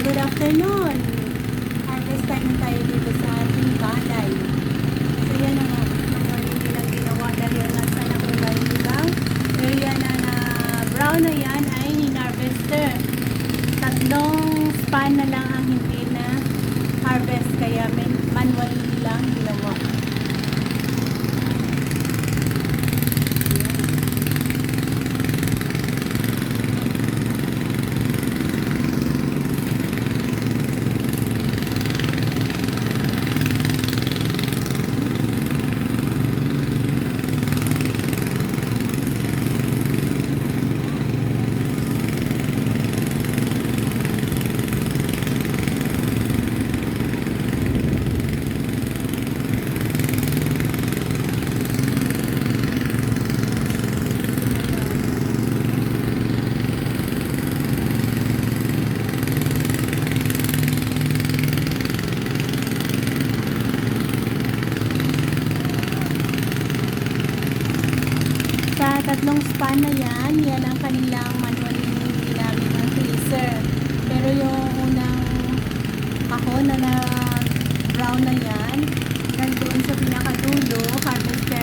Good afternoon. Harvest time na tayo dito sa ating balay. So yan ang manually nilang ginawa dahil nasa nakulay ibang area na brown na yan ay hinarvester. Tatlong span na lang ang hindi na harvest kaya manually nilang ginawa. Sa tatlong span na yan ang kanilang manually ginamit ng freezer. Pero yung unang kahon na brown na yan, nandun sa pinakadulo, harvester